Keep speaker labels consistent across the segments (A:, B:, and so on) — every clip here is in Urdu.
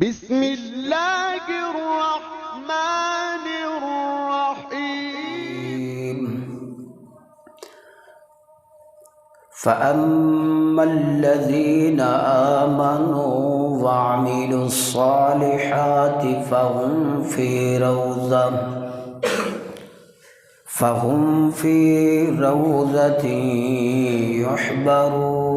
A: بسم اللہ الرحمن الرحیم
B: فَأَمَّا الَّذِينَ آمَنُوا وَعَمِلُوا الصَّالِحَاتِ فَهُمْ فِي رَوْضَةٍ يُحْبَرُونَ۔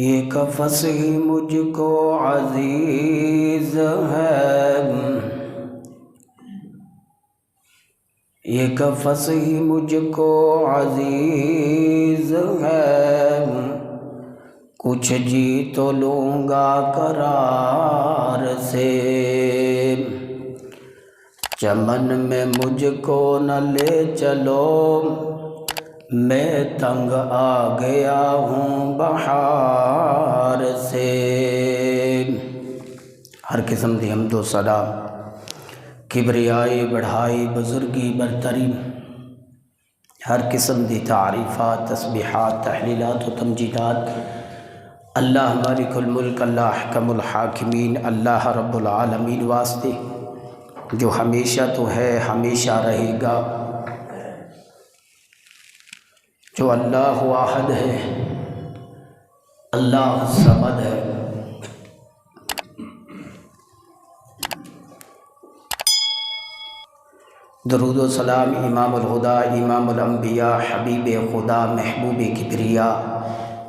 B: ایک فصیح مجھ کو عزیز ہے، ایک فصیح مجھ کو عزیز ہے، کچھ جی تو لوں گا قرار سے، چمن میں مجھ کو نہ لے چلو، میں تنگ آ گیا ہوں بہار سے۔ ہر قسم دی حمد و ثنا، کبریائی بڑھائی بزرگی برتری، ہر قسم دی تعریفات تسبیحات تحلیلات و تمجیدات اللہ مالک الملک، اللہ احکم الحاکمین، اللہ رب العالمین واسطے جو ہمیشہ تو ہے ہمیشہ رہے گا، جو اللہ واحد ہے، اللہ صمد ہے۔ درود و سلام امام الہدا، امام الانبیاء، حبیب خدا، محبوب کبریا،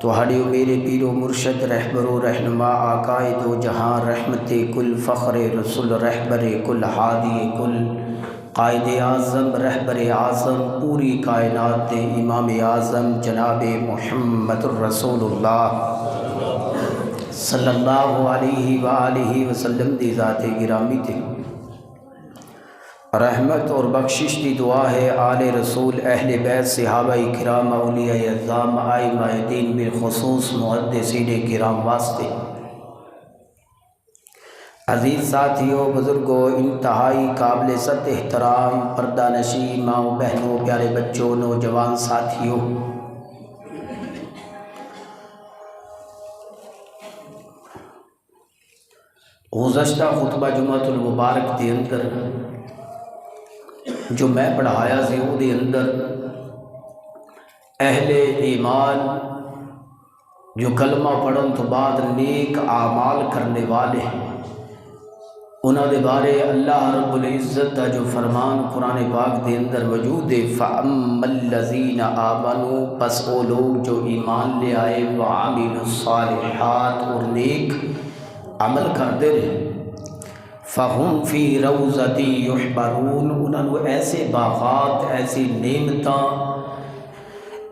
B: تہاڑے میرے پیر و مرشد، رہبر و رہنما، آقائے دو جہاں، رحمت کل، فخر رسول، رہبر کل، ہادی کل، قائد اعظم، رہبر اعظم، پوری کائنات، امام اعظم جناب محمد الرسول اللہ صلی اللہ علیہ وآلہ وسلم دی ذات گرامی تے رحمت اور بخشش دی دعا ہے آل رسول، اہل بیت، صحابہ کرام، اولیاء اعظام، ائمہ دین، بالخصوص محدثین کرام واسطے۔ عزیز ساتھیوں، بزرگوں، انتہائی قابل ست احترام پردہ نشین ماں بہنوں، پیارے بچوں، نوجوان ساتھیوں، گزشتہ خطبہ جمعۃ المبارک دے اندر جو میں پڑھایا سی وہ دے اندر اہل ایمان جو کلمہ پڑھن تو بعد نیک اعمال کرنے والے ہیں، انہاں دے بارے اللہ رب العزت دا جو فرمان قرآن پاک دے اندر موجود ہے، فَأَمَّا الَّذِينَ آمَنُوا، پس وہ لوگ جو ایمان لے آئے، وَعَمِلُوا الصَّالِحَاتِ، اور نیک عمل کرتے رہے، فَهُمْ فِي رَوْضَةٍ يُحْبَرُونَ، انہوں نے ایسے باغات، ایسی نعمتاں،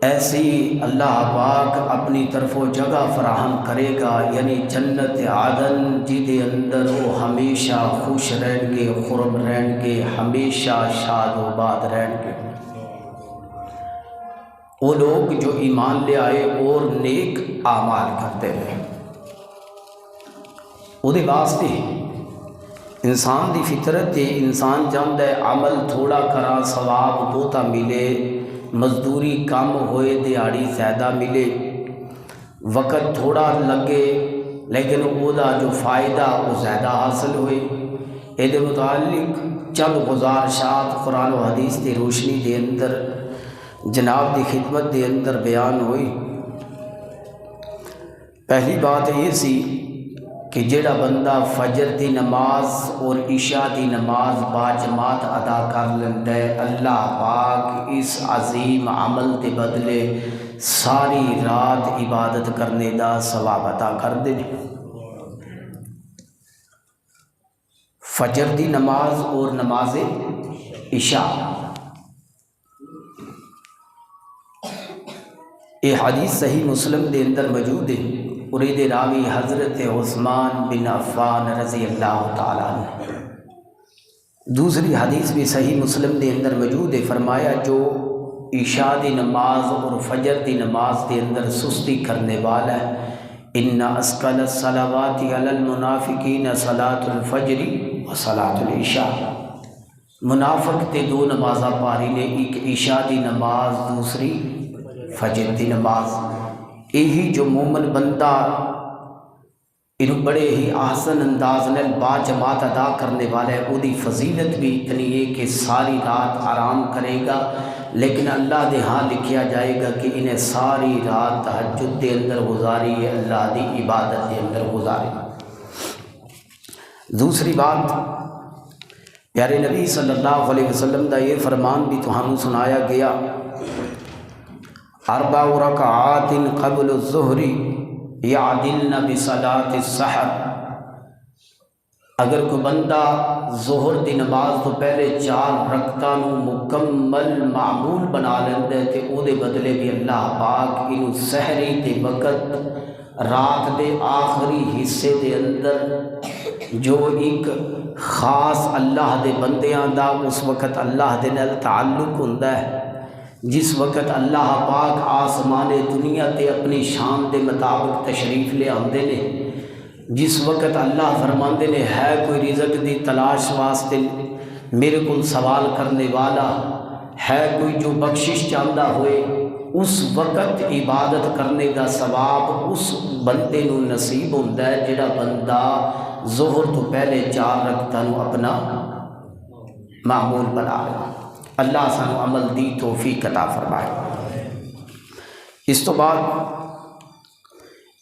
B: ایسی اللہ پاک اپنی طرف و جگہ فراہم کرے گا، یعنی جنت عدن جدے اندر وہ ہمیشہ خوش رہیں گے، خرم رہیں گے، ہمیشہ شاد و باد رہیں گے۔ وہ لوگ جو ایمان لے آئے اور نیک اعمال کرتے رہے، وہ دے واسطے انسان دی فطرت ہے، انسان چاہتا ہے عمل تھوڑا کرا ثواب بہتا ملے، مزدوری کم ہوئے دیہڑی زیادہ ملے، وقت تھوڑا لگے لیکن وہ دا جو فائدہ وہ زیادہ حاصل ہوئے۔ یہ متعلق چند گزارشات قرآن و حدیث دی روشنی دے اندر جناب دی خدمت دے اندر بیان ہوئی۔ پہلی بات یہ سی کہ جڑا بندہ فجر دی نماز اور عشاء دی نماز باجماعت ادا کر لیندہ ہے، اللہ پاک اس عظیم عمل دے بدلے ساری رات عبادت کرنے دا ثواب عطا کر دے۔ فجر دی نماز اور نماز عشاء، یہ حدیث صحیح مسلم دے اندر موجود ہے، اور یہ راوی حضرت عثمان بن عفان رضی اللہ تعالیٰ عنہ۔ دوسری حدیث بھی صحیح مسلم دے اندر موجود ہے، فرمایا جو عشاء دی نماز اور فجر دی نماز دے اندر سستی کرنے والا ہے، ان اسقل الصلوات علی المنافقین صلاۃ الفجر و صلاۃ العشاء، منافق تے دو نمازاں پاری نے، ایک عشاء دی نماز، دوسری فجر دی نماز۔ یہی جو مومن بندہ انہوں بڑے ہی آسن انداز نے با جماعت ادا کرنے والا ہے، وہ دی فضیلت بھی اتنی ہے کہ ساری رات آرام کرے گا، لیکن اللہ دے ہاں لکھیا جائے گا کہ انہیں ساری رات تہجد دے اندر گزاری ہے، اللہ دی عبادت دے اندر گزاری۔ دوسری بات، پیارے نبی صلی اللہ علیہ وسلم دا یہ فرمان بھی تو ہم سنایا گیا، 4 رکعات قبل الظہر یعدلن بصلاۃ السحر۔ اگر کوئی بندہ ظہر دی نماز تو پہلے 4 رکعتاں نو مکمل معمول بنا لیندے تے او دے بدلے بھی اللہ پاک انہوں سحری دے وقت رات دے آخری حصے دے اندر جو ایک خاص اللہ دے بندیاں دا اس وقت اللہ دے نال تعلق ہوندا ہے، جس وقت اللہ پاک آسمان دنیا تے اپنی شان دے مطابق تشریف لے آندے نے، جس وقت اللہ فرماندے نے ہے کوئی رزق دی تلاش واسطے میرے کو سوال کرنے والا ہے، کوئی جو بخشش چاہتا ہوئے، اس وقت عبادت کرنے کا ثواب اس بندے نو نصیب ہوتا ہے جڑا بندہ ظہر تو پہلے 4 رکعتاں نو اپنا معمول بنا لے۔ اللہ سانو عمل دی توفیق عطا فرمائے۔ اس تو بعد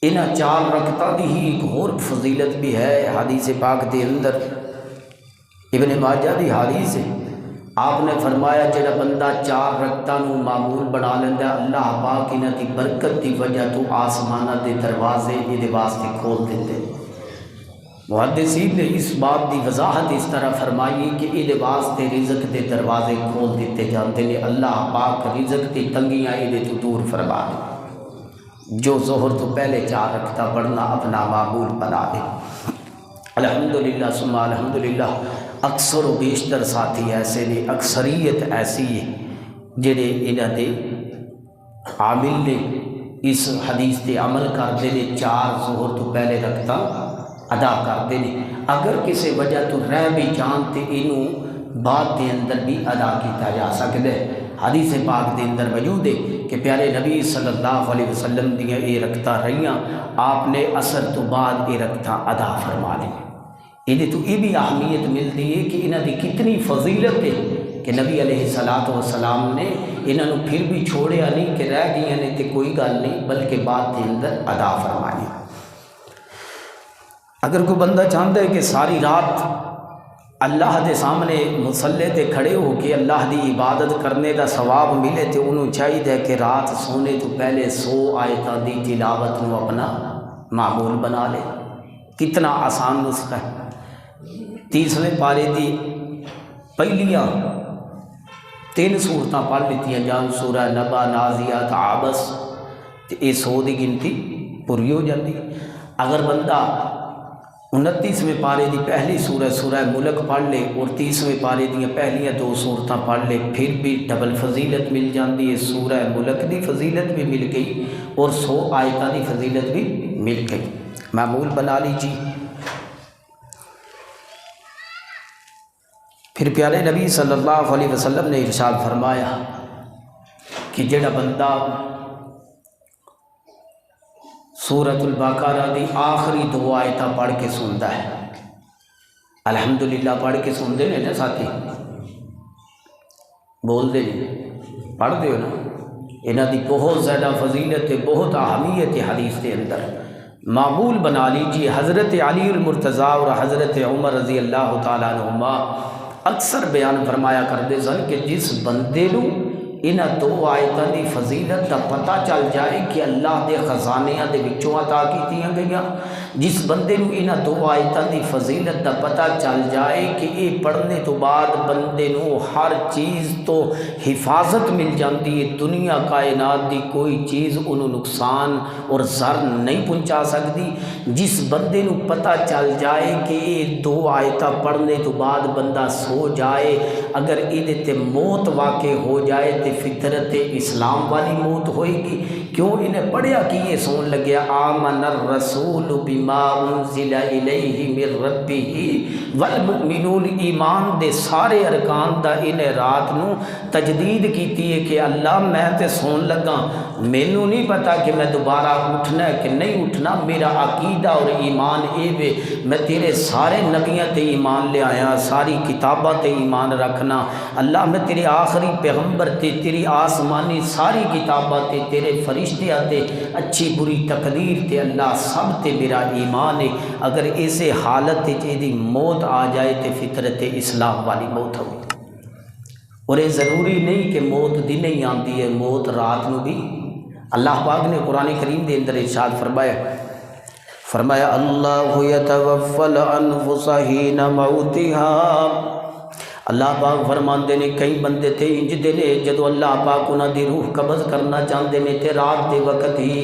B: انہاں 4 رکعتاں دی ہی ایک اور فضیلت بھی ہے، حدیث پاک دے اندر ابن ماجہ دی حدیث ہے، آپ نے فرمایا جڑا بندہ 4 رکعتاں نو معمول بنا لیندا، اللہ پاک انہاں دی برکت دی وجہ تو آسماناں دے دروازے یہ واسطے کھول دیندے۔ محدثین نے اس بات دی وضاحت اس طرح فرمائی کہ یہ واسطے رزق دے دروازے کھول دیتے جاندے نے، اللہ پاک رزق دی تنگیاں یہ تو دور فرما دے، جو ظہر تو پہلے 4 رکعتاں پڑھنا اپنا معمول بنا دے۔ الحمدللہ ثم الحمدللہ، اکثر و بیشتر ساتھی ایسے نے، اکثریت ایسی ہے جڑے انہاں دے عامل نے اس حدیث تے عمل کرتے ہیں، 4 ظہر تو پہلے رکعتاں ادا کرتے ہیں۔ اگر کسی وجہ تو رہ بھی جان تے انہوں بعد دے اندر بھی ادا کیتا جا سکتا ہے۔ حدیث پاک دے اندر موجود ہے کہ پیارے نبی صلی اللہ علیہ وسلم دیاں یہ رکعتاں رہیاں، آپ نے عصر تو بعد یہ رکعتاں ادا فرما لی۔ یہ تو یہ بھی اہمیت ملتی ہے کہ انہاں دی کتنی فضیلت ہے کہ نبی علیہ الصلوۃ والسلام نے انہوں پھر بھی چھوڑیا نہیں کہ رہ گئی نے تے کوئی گل نہیں، بلکہ بعد دے اندر ادا فرمائی۔ اگر کوئی بندہ چاہتا ہے کہ ساری رات اللہ دے سامنے مصلے تے کھڑے ہو کے اللہ دی عبادت کرنے دا ثواب ملے تو انہوں چاہیے کہ رات سونے تو پہلے 100 آیتاں دی تلاوت نو اپنا معمول بنا لے۔ کتنا آسان نسخہ ہے۔ 30ویں پارے دی پہلیاں 3 سورتاں پڑھ لیتیاں جان، سورہ نبا، نازیات، عابس، تے یہ 100 دی گنتی پوری ہو جاتی۔ اگر بندہ 29ویں پارے دی پہلی سورہ ملک پڑھ لے اور 30ویں پارے دیاں پہلیاں 2 سورتاں پڑھ لے، پھر بھی ڈبل فضیلت مل جاتی ہے۔ سورہ ملک دی فضیلت بھی مل گئی اور 100 آیتاں دی فضیلت بھی مل گئی۔ معمول بنا لیجیے۔ پھر پیارے نبی صلی اللہ علیہ وسلم نے ارشاد فرمایا کہ جڑا بندہ سورۃ البقرہ دی آخری 2 آیتاں پڑھ کے سنتا ہے، الحمدللہ پڑھ کے سنتے ہیں نا ساتھی، بول دے نہیں پڑھ دے ہو نا، انہاں دی بہت زیادہ فضیلت ہے، بہت اہمیت ہے حدیث کے اندر۔ معمول بنا لیجیے۔ حضرت علی المرتضیٰ اور حضرت عمر رضی اللہ تعالیٰ عنہما اکثر بیان فرمایا کرتے سن کہ جس بندے نو انہاں 2 آیتاں دی فضیلت دا پتہ چل جائے کہ اللہ دے خزانیاں دے وچوں عطا کیتیاں گئیاں، جس بندے نو انہاں 2 آیتاں دی فضیلت دا پتہ چل جائے کہ یہ پڑھنے تو بعد بندے نو ہر چیز تو حفاظت مل جاتی ہے، دنیا کائنات دی کوئی چیز انہوں نقصان اور ضرر نہیں پہنچا سکتی۔ جس بندے نو پتہ چل جائے کہ یہ 2 آیتاں پڑھنے تو بعد بندہ سو جائے، اگر یہ تے موت واقع ہو جائے تے فطرت اسلام والی موت ہوئے گی، کیوں انہیں پڑھیا کہ یہ سون لگیا آمن الرسول بما انزل الیہ من ربہ والمؤمنون ایمان دے سارے ارکان دا انہیں رات نو تجدید کیتی ہے کہ اللہ میں تے سون لگا، مینوں نہیں پتا کہ میں دوبارہ اٹھنا ہے کہ نہیں اٹھنا، میرا عقیدہ اور ایمان اے وے میں تیرے سارے نبیاں تے ایمان لے آیا، ساری کتاباں تے ایمان رکھنا، اللہ میں تیرے آخری پیغمبر تے تیری آسمانی ساری کتاباں تے تیرے فرشتیاں تے اچھی بری تقدیر تے اللہ سب تے میرا ایمان ہے۔ اگر اسے حالت تے دی موت آ جائے تے فطرت اسلام والی موت ہوئی، اور یہ ضروری نہیں کہ موت دن ہی آتی ہے، موت رات نو بھی اللہ پاک نے قرآن کریم دے اندر ارشاد فرمایا اللہ یتوفی الانفس حین موتها۔ اللہ پاک فرماندے نے کئی بندے تے انج دے نے جدو اللہ پاک انہاں دی روح قبض کرنا چاہتے ہیں تے رات دے وقت ہی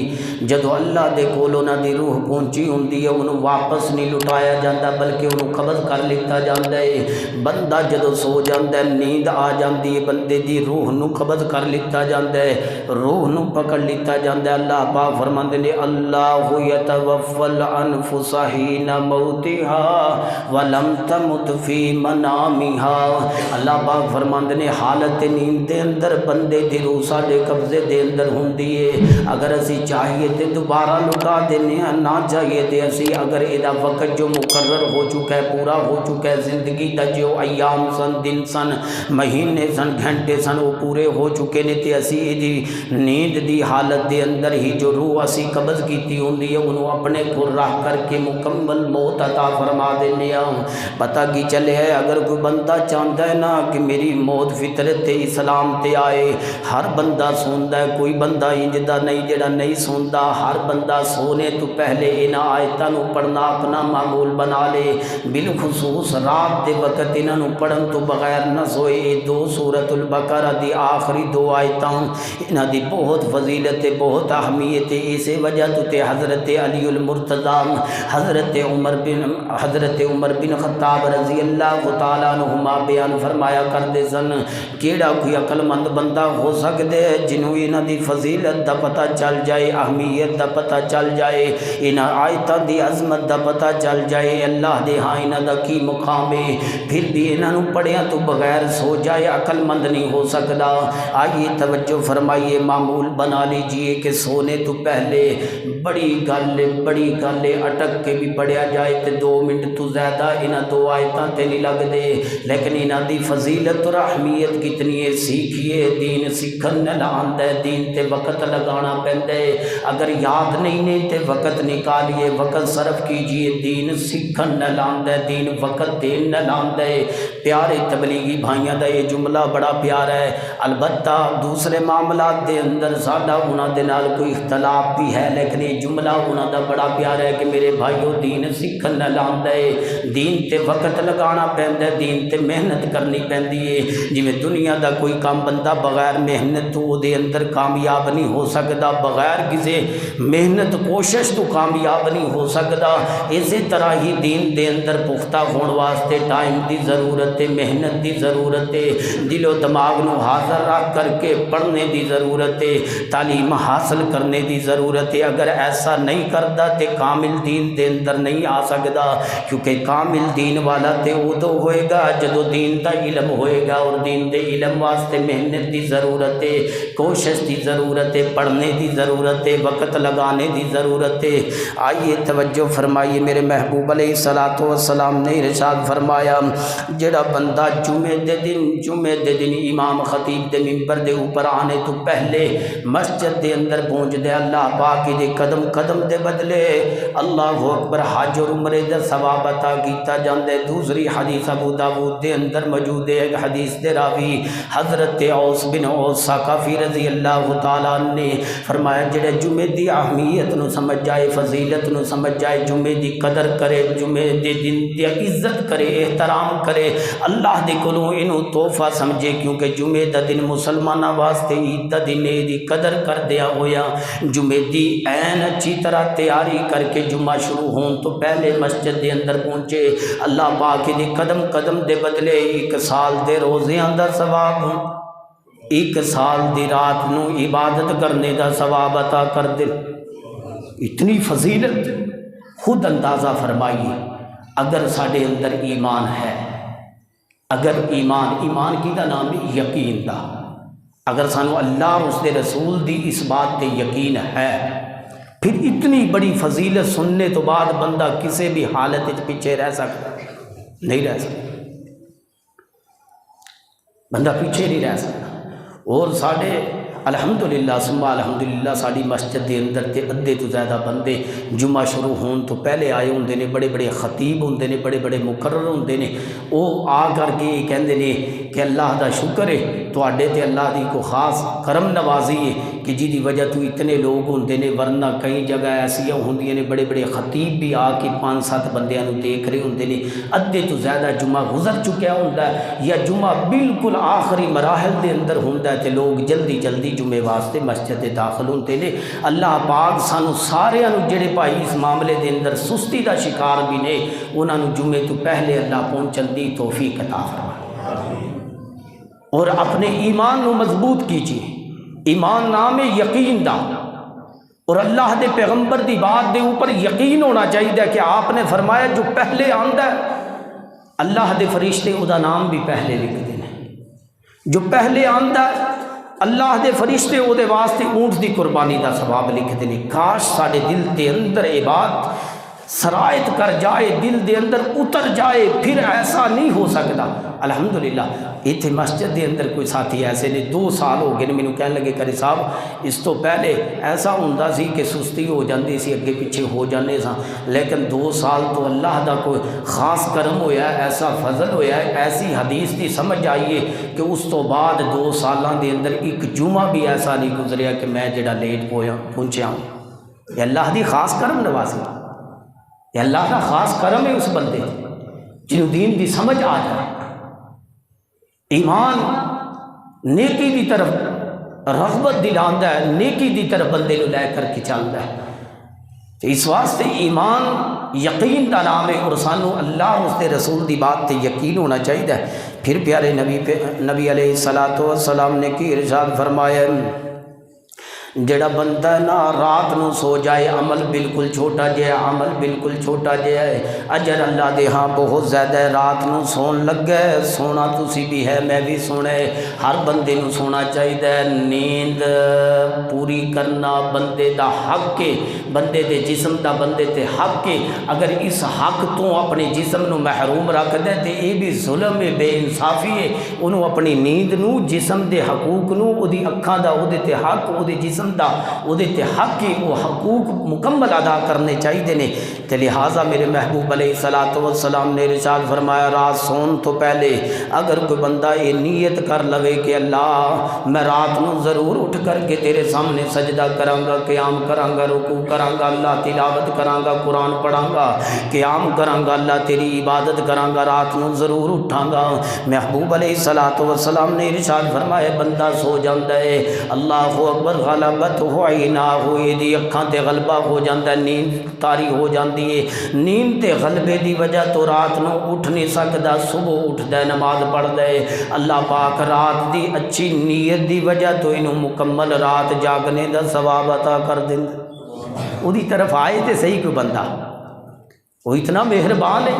B: جدو اللہ دے کول انہاں دی روح پہنچی ہوندی ہے انہوں واپس نہیں لٹایا جاتا بلکہ انہوں قبض کر لیتا جاتا ہے۔ بندہ جدو سو جاتا ہے نیند آ جاتی ہے بندے دی روح نو قبض کر لیتا جاتا ہے، روح نو پکڑ لیتا جاتا ہے۔ اللہ پاک فرماندے نے اللہ یتوفی الانفس حین موتها ولم تمت فی منامها۔ اللہ پاک فرماندے نے حالت نیند دے اندر بندے دی روح ساڈے قبضے دے اندر ہوندی ہے، اگر اسی چاہیے تے دوبارہ لٹا دینے ہیں، نہ چاہیے تے اسی اگر ایدہ وقت جو مقرر ہو چکا ہے پورا ہو چکا ہے، زندگی دا جو ایام سن دن سن مہینے سن گھنٹے سن وہ پورے ہو چکے نے تے اسی ایدی نیند دی حالت دے اندر ہی جو روح اسی قبض کیتی ہوندی ہے انہوں اپنے کو راہ کر کے مکمل موت عطا فرما دینے ہیں۔ پتہ کی چلے ہے اگر کوئی بندہ چاہتا ہے نا کہ میری موت فطرت اسلام تے آئے، ہر بندہ سوندا ہے، کوئی بندہ انجدہ نہیں جڑا نہیں سوندا، ہر بندہ سونے تو پہلے انہاں آیتاں نو پڑھنا اپنا معمول بنا لے، بالخصوص رات دے وقت انہاں نو پڑھن تو بغیر نہ سوئے۔ دو سورۃ البقرہ دی آخری دو آیتاں انہاں دی بہت فضیلت بہت اہمیت ہے، اسی وجہ تو تے حضرت علی المرتضی حضرت عمر بن خطاب رضی اللہ تعالیٰ عنہما بیان فرمایا کردے سن کیڑا کوئی عقل مند بندہ ہو سکدے جنوں انہاں دی فضیلت دا پتہ چل جائے، اہمیت دا پتہ چل جائے، انہاں آیتاں دی عظمت دا پتہ چل جائے، اللہ دے ہاں انہاں دا کی مقام ہے، پھر بھی انہاں نوں پڑھیاں تو بغیر سو جائے عقل مند نہیں ہو سکدا۔ آئیے توجہ فرمائیے، معمول بنا لیجئے کہ سونے تو پہلے بڑی گل اٹک کے بھی پڑھیا جائے تے 2 منٹ تو زیادہ انہاں دو آیتاں تے نہیں لگ دے، لیکن انہاں دی فضیلت اور اہمیت کتنی ہے سیکھیے۔ دین سیکھن نال دین تے وقت لگانا پیندا ہے، اگر یاد نہیں تے وقت نکالیے، وقت صرف کیجئے، دین سیکھن نال دین وقت دین نال ہے۔ پیارے تبلیغی بھائیاں دا یہ جملہ بڑا پیارا ہے، البتہ دوسرے معاملات دے اندر ساڈا انہاں دے نال کوئی اختلاف بھی ہے، لیکن یہ جملہ انہاں دا بڑا پیارا ہے کہ میرے بھائیو دین سیکھن نال ہے، دین تے وقت لگانا پیندا ہے، دین تے محنت کرنی پیندی ہے۔ جویں دنیا دا کوئی کام بندہ بغیر محنت تو دے اندر کامیاب نہیں ہو سکدا، بغیر کسی محنت کوشش تو کامیاب نہیں ہو سکدا، اسی طرح ہی دین دے اندر پختہ ہون واسطے ٹائم دی ضرورت ہے، محنت دی ضرورت ہے، دل و دماغ نو حاضر رکھ کر کے پڑھنے دی ضرورت ہے، تعلیم حاصل کرنے دی ضرورت ہے۔ اگر ایسا نہیں کردا تے کامل دین دے اندر نہیں آ سکدا، کیونکہ کامل دین والا تے ادو ہوئے گا جدو دین دا علم ہوئے گا، اور دین دے علم واسطے محنت دی ضرورت ہے، کوشش دی ضرورت ہے، پڑھنے دی ضرورت ہے، وقت لگانے دی ضرورت ہے۔ آئیے توجہ فرمائیے، میرے محبوب علیہ الصلوۃ والسلام نے ارشاد فرمایا جڑا بندہ جمعے دے دن امام خطیب دے منبر دے اوپر آنے تو پہلے مسجد دے اندر پہنچ دے، اللہ پاک دے قدم قدم دے بدلے اللہ اکبر حج اور عمرے دا ثواب عطا کیتا جاندے۔ دوسری حدیث ابو داؤد دے اندر موجود ہے، ایک حدیث دے راوی حضرت اوس بن اوس ثقفی رضی اللہ تعالیٰ نے فرمایا جڑے جمعے دی اہمیت نو سمجھ جائے، فضیلت نو سمجھ جائے، جمعے دی قدر کرے، جمعے دے دن دی عزت کرے، احترام کرے، اللہ دے کولوں اینو تحفہ سمجھے، کیونکہ جمعے دا دن مسلماناں واسطے عید دا دن دی قدر کر دیا ہویا۔ جمعے دی عین اچھی طرح تیاری کر کے جمعہ شروع ہون تو پہلے مسجد دے اندر پہنچے، اللہ پاک دی قدم قدم دے بدلے 1 سال دے روزیاں دا ثواب، 1 سال دی رات نو عبادت کرنے دا ثواب عطا کر دے۔ اتنی فضیلت خود اندازہ فرمائیے اگر ساڈے اندر ایمان ہے، اگر ایمان کی دا نام ہے یقین دا، اگر سانو اللہ اور اس دے رسول دی اس بات تے یقین ہے، پھر اتنی بڑی فضیلت سننے تو بعد بندہ کسی بھی حالت وچ پیچھے رہ سکتا نہیں، رہ سکتا بندہ پیچھے نہیں رہ سکتا۔ اور ساڈے الحمدللہ ثم الحمدللہ ساری مسجد دے اندر تے ادھے تو زیادہ بندے جمعہ شروع ہون تو پہلے آئے ہوندے نے، بڑے بڑے خطیب ہوندے نے، بڑے بڑے مقرر ہوندے نے، وہ آ کر کے کہندے نے کہ اللہ دا شکر ہے تواڈے تے اللہ دی کو خاص کرم نوازی ہے کہ جی دی وجہ تو اتنے لوگ ہوندے نے، ورنہ کئی جگہ ایسیاں ہوندیاں نے بڑے بڑے خطیب بھی آ کے 5-7 بندیاں نوں دیکھ رہے ہوندے نے، ادھے تو زیادہ جمعہ گزر چکیا ہوندا ہے یا جمعہ بالکل آخری مراحل دے اندر ہوندا ہے تے لوگ جلدی جلدی جمعے واسطے مسجد دے داخل ہوندے نے۔ اللہ پاک سانو سارے جڑے بھائی اس معاملے دے اندر سستی دا شکار بھی نے، انہاں نوں جمعے تو پہلے اللہ پہنچن دی توفیق عطا فرمائے، اور اپنے ایمان نو مضبوط کیجیے۔ ایمان نام ہے یقین دا، اور اللہ دے پیغمبر دی بات دے اوپر یقین ہونا چاہیے کہ آپ نے فرمایا جو پہلے آندا ہے اللہ دے فرشتے او دا نام بھی پہلے لکھ دینے، جو پہلے آندا ہے اللہ دے فرشتے او دے واسطے اونٹ دی قربانی دا ثواب لکھ دینے۔ کاش ساڈے دل دے اندر یہ بات سرایت کر جائے، دل دے اندر اتر جائے، پھر ایسا نہیں ہو سکتا۔ الحمدللہ اتنے مسجد دے اندر کوئی ساتھی ایسے نے 2 سال ہو گئے مینوں کہنے لگے کرے صاحب اس تو پہلے ایسا ہوندا سی کہ سستی ہو جاندی سی، اگے پیچھے ہو جانے سا، لیکن 2 سال تو اللہ دا کوئی خاص کرم ہویا ہے، ایسا فضل ہویا ہے، ایسی حدیث دی سمجھ آئیے کہ اس تو بعد 2 سالاں دے اندر ایک جمعہ بھی ایسا نہیں گزریا کہ میں جڑا لیٹ پہنچیا ہوں۔ یہ اللہ دی خاص کرم نوازی، یہ اللہ کا خاص کرم ہے اس بندے جنہوں دین دی سمجھ آ جائے۔ ایمان نیکی دی طرف رغبت دلاندا ہے، نیکی دی طرف بندے کو لے کر کے چلتا ہے۔ تو اس واسطے ایمان یقین دا نام ہے، اور سانو اللہ اور اس کے رسول دی بات تے یقین ہونا چاہیے۔ پھر پیارے نبی علیہ الصلوۃ والسلام نے کی ارشاد فرمایا جڑا بندہ نا رات نو سو جائے عمل بالکل چھوٹا جہا، عمل بالکل چھوٹا جہا ہے، اجر اللہ دے ہاں بہت زیادہ ہے۔ رات نو سون لگا ہے، سونا تسی بھی ہے میں بھی سونا ہے، ہر بندے نو سونا چاہیے۔ نیند پوری کرنا بندے دا حق ہے، بندے دے جسم دا بندے تے حق ہے۔ اگر اس حق تو اپنے جسم نو محروم رکھ دے تے یہ بھی ظلم ہے، بے انصافی ہے۔ انہوں اپنی نیند نو، جسم دے حقوق نو، او دی اکھاں دا او دے تے حق، او دے جسم دا او دے تے حق کی وہ حقوق مکمل ادا کرنے چاہیے نے۔ تے لہٰذا میرے محبوب علیہ الصلوۃ والسلام نے ارشاد فرمایا رات سون تو پہلے اگر کوئی بندہ یہ نیت کر لوے کہ اللہ میں رات نو ضرور اٹھ کر کے تیرے سامنے سجدہ کراں گا، قیام کراں گا، رکوع کراں گا، اللہ تلاوت کراں گا، قرآن پڑھاں گا، قیام کراں گا، اللہ تیری عبادت کراں گا، رات نو ضرور اٹھاں گا۔ محبوب علیہ الصلوۃ والسلام نے ارشاد فرمایا بندہ سو جاندا ہے، اللہ اکبر، غلبت ہو عینا ہو، یہ اکھاں تے غلبہ ہو جاندا ہے، نیند تاری ہو جاندی ہے۔ نیند تے غلبے دی وجہ تو رات نو اٹھ نہیں سکدا، صبح اٹھدا ہے، نماز پڑھدا ہے۔ اللہ پاک رات دی اچھی نیت دی وجہ تو انہوں مکمل رات جاگنے دا ثواب عطا کر دیندا۔ وہ دی طرف آئے تے صحیح کوئی بندہ، وہ اتنا مہربان ہے،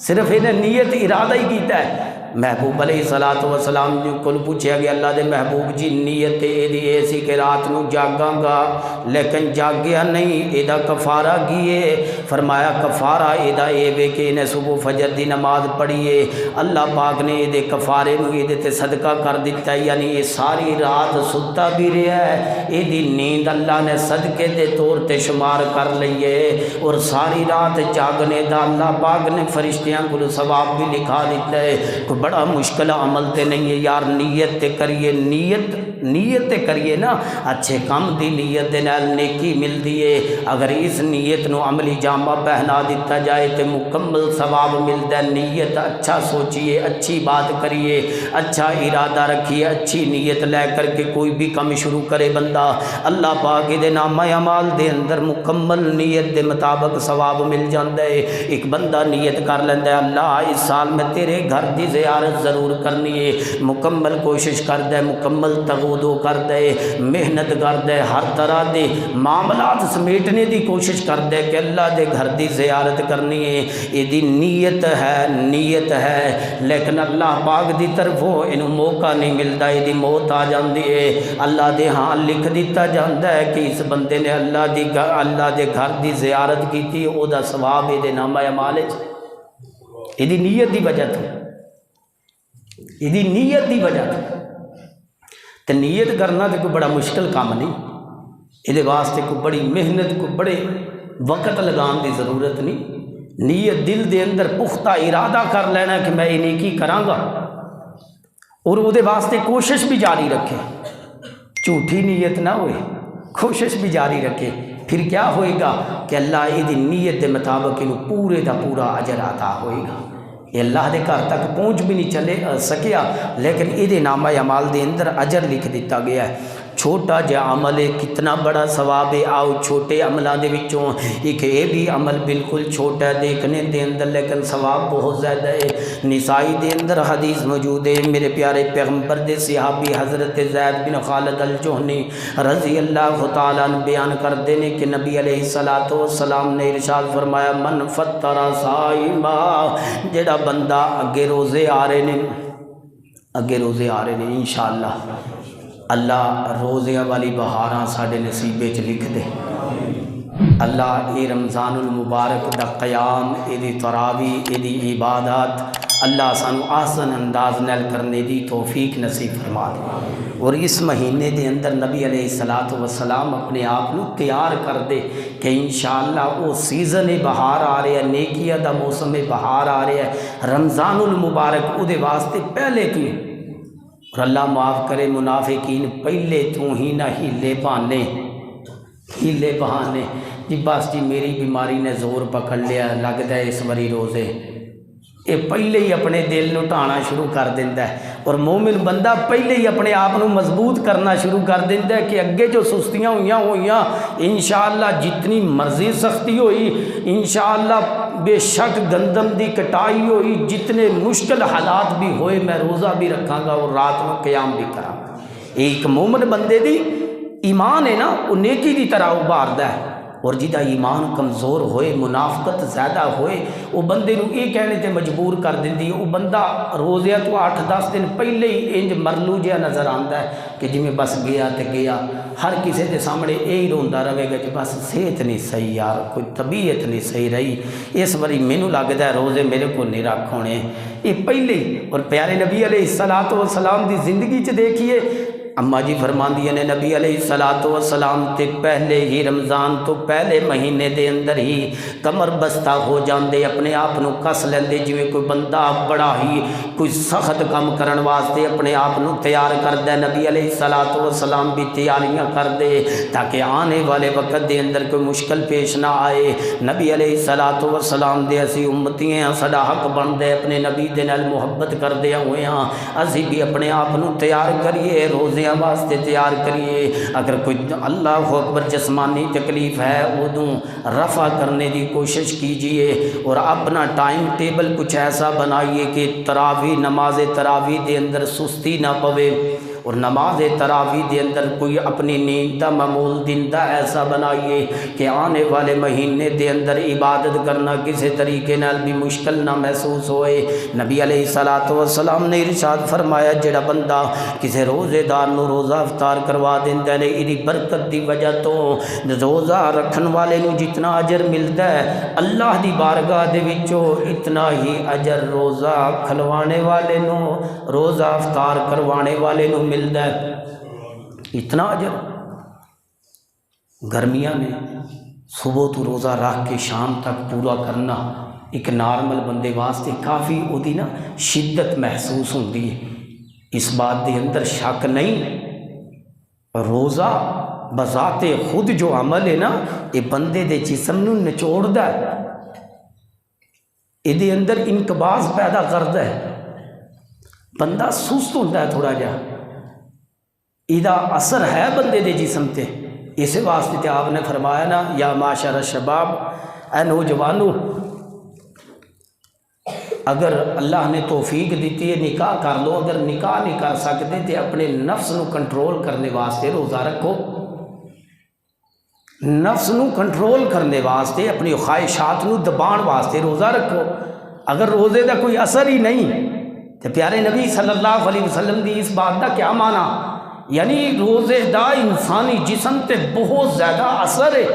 B: صرف انہیں نیت ارادہ ہی کیتا ہے۔ محبوب علیہ الصلوۃ والسلام کو پوچھا گیا اللہ دے محبوب جی نیت یہ سی کہ رات نو جاگاں گا لیکن جاگیا نہیں، یہ کفارہ کیے؟ فرمایا کفارہ یہ وے کہ انہیں صبح فجر دی نماز پڑھیے، اللہ پاک نے یہ کفارے نو یہ تے صدقہ کر دیتا ہے، یعنی یہ ساری رات ستا بھی رہا ہے، یہ نیند اللہ نے صدقے دے طور تے شمار کر لیے، اور ساری رات جاگنے دا اللہ پاک نے فرشتیاں کو ثواب بھی لکھا دیتا ہے۔ کوئی بڑا مشکل عمل تے نہیں ہے یار، نیت تے کریے، نیت تے کریے نا، اچھے کام دی نیت دے نال نیکی ملدی ہے۔ اگر اس نیت نو عملی جامہ پہنا دیتا جائے تے مکمل ثواب ملتا ہے۔ نیت اچھا سوچیے، اچھی بات کریے، اچھا ارادہ رکھیے، اچھی نیت لے کر کے کوئی بھی کام شروع کرے بندہ، اللہ پاک دے نامہ اعمال دے اندر مکمل نیت دے مطابق ثواب مل جاندا ہے۔ ایک بندہ نیت کر لیندا ہے اللہ اس سال میں تیرے گھر دی زیارت ضرور کرنی ہے، مکمل کوشش کردا ہے، مکمل دو کر دے، محنت کر دے، ہر طرح دے معاملات سمیٹنے دی کوشش کر دے کہ اللہ دے گھر دی زیارت کرنی ہے، یہ نیت ہے لیکن اللہ پاک دی طرفوں انہوں موقع نہیں ملتا، یہ موت آ جاندی ہے، اللہ دے ہاں لکھ دیتا جاندہ ہے کہ اس بندے نے اللہ دے گھر دی زیارت کی تھی، او دا ثواب یہ نامہ اعمال یہ نیت دی وجہ تھی، یہ نیت دی وجہ تھی۔ تو نیت کرنا تو کوئی بڑا مشکل کام نہیں، یہ واسطے کوئی بڑی محنت کوئی بڑے وقت لگان دی ضرورت نہیں، نیت دل دے اندر پختہ ارادہ کر لینا کہ میں یہ نیکی کراں گا، اور وہ دے واسطے کوشش بھی جاری رکھے، جھوٹی نیت نہ ہوئے، کوشش بھی جاری رکھے، پھر کیا ہوئے گا کہ اللہ یہ نیت دے مطابق انہوں پورے دا پورا اجر عطا ہوئے گا۔ یہ اللہ دے گھر تک پہنچ بھی نہیں چلے سکیا لیکن یہ نامہ اعمال دے اندر اجر لکھ دیتا گیا ہے۔ چھوٹا جا عمل ہے کتنا بڑا ثواب ہے، آؤ چھوٹے عملوں دے وچوں ایک یہ بھی عمل بالکل چھوٹا ہے دیکھنے دے اندر لیکن ثواب بہت زیادہ ہے۔ نسائی دے اندر حدیث موجود ہے، میرے پیارے پیغمبر دے صحابی حضرت زید بن خالد الجہنی رضی اللہ تعالیٰ عنہ بیان کردے نے کہ نبی علیہ السلام نے ارشاد فرمایا من فطر صائما، جڑا بندہ اگے روزے آ رہے نے انشاءاللہ اللہ روزیاں والی بہاراں ساڑھے نصیبے چ لکھ دے، اللہ یہ رمضان المبارک دا قیام، یہ تراوی، یہ عبادات اللہ سانو آسن انداز نیل کرنے دی توفیق نصیب فرما دے، اور اس مہینے دے اندر نبی علیہ السلام اپنے آپ کو تیار کر دے کہ انشاءاللہ وہ سیزن بہار آ رہا ہے، نیکیہ دا موسم بہار آ رہا ہے، رمضان المبارک او دے واسطے پہلے کی، اور اللہ معاف کرے منافقین پہلے تو ہی نہ ہیلے بہانے جی بس جی میری بیماری نے زور پکڑ لیا لگتا ہے اس وری روزے، یہ پہلے ہی اپنے دل نو ٹھانا شروع کر دیندہ ہے، اور مومن بندہ پہلے ہی اپنے آپ نو مضبوط کرنا شروع کر دیندہ ہے کہ اگے جو سستیاں ہوئیاں انشاءاللہ جتنی مرضی سختی ہوئی انشاءاللہ بے شک گندم دی کٹائی ہوئی، جتنے مشکل حالات بھی ہوئے میں روزہ بھی رکھاں گا اور رات میں قیام بھی کراں گا۔ ایک مومن بندے دی ایمان ہے نا وہ نیکی دی طرح ابھاردا ہے، اور جدا ایمان کمزور ہوئے منافقت زیادہ ہوئے وہ بندے نو یہ کہنے تے مجبور کر دیندی، وہ بندہ روزے تو 8-10 دن پہلے ہی انج مرلو جہا نظر آندا ہے کہ جی میں بس گیا تے گیا، ہر کسی دے سامنے یہی روندا رہے گا کہ بس صحت نہیں صحیح یار، کوئی طبیعت نہیں صحیح رہی، اس واری مینوں لگدا ہے روزے میرے کو نہیں رکھ ہونے، یہ پہلے ہی۔ اور پیارے نبی علیہ السلام دی زندگی چ دیکھیے اماں جی فرماندی نے نبی علیہ السلام تے پہلے ہی رمضان تو پہلے مہینے دے اندر ہی کمر بستہ ہو جاندے، اپنے آپ نو کس لیندے، جویں کوئی بندہ بڑا ہی کوئی سخت کام کرن واسطے اپنے آپ نو تیار کردے، نبی علیہ السلام بھی تیاریاں کردے تاکہ آنے والے وقت دے اندر کوئی مشکل پیش نہ آئے۔ نبی علیہ السلام دے اسی امتی ہیں، ساڈا حق بندے اپنے نبی دے نال محبت کردے ہوئے ہاں، اسی بھی اپنے آپ نو تیار کریے، روزے واسطے تیار کریے۔ اگر کوئی اللہ اکبر جسمانی تکلیف ہے ادوں رفع کرنے کی کوشش کیجئے، اور اپنا ٹائم ٹیبل کچھ ایسا بنائیے کہ نماز تراویح دے اندر سستی نہ پوے، اور نماز تراویح دے اندر کوئی اپنی نیند دا معمول دن دا ایسا بنائیے کہ آنے والے مہینے دے اندر عبادت کرنا کسی طریقے نال بھی مشکل نہ محسوس ہوئے۔ نبی علیہ السلام نے ارشاد فرمایا جڑا بندہ کسی روزے دار نو روزہ افطار کروا دیندا ہے، ایدی برکت دی وجہ تو روزہ رکھن والے نو جتنا اجر ملتا ہے اللہ دی بارگاہ دے وچوں اتنا ہی اجر روزہ کھلوانے والے نو، روزہ افطار کروانے والے نو ملتا ہے، اتنا اجر۔ گرمیاں میں صبح تو روزہ رکھ کے شام تک پورا کرنا ایک نارمل بندے واسطے کافی اودی نا شدت محسوس ہوندی ہے، اس بات دے اندر شک نہیں۔ روزہ بذات خود جو عمل ہے نا یہ بندے دے جسم نو نچوڑدا ہے، یہ اندر انقباض پیدا کردا ہے، بندہ سست ہوتا ہے تھوڑا جہا، یہ اثر ہے بندے دے جسم تے۔ اس واسطے تے آپ نے فرمایا نا یا معاشر الشباب، اے نوجوانو اگر اللہ نے توفیق دیتی ہے نکاح کر لو، اگر نکاح نہیں کر سکتے تو اپنے نفس نو کنٹرول کرنے واسطے روزہ رکھو، نفس نو کنٹرول کرنے واسطے اپنی خواہشات نو دبان واسطے روزہ رکھو۔ اگر روزے دا کوئی اثر ہی نہیں تو پیارے نبی صلی اللہ علیہ وسلم دی اس بات دا کیا معنی؟ یعنی روزے دا انسانی جسم تے بہت زیادہ اثر ہے،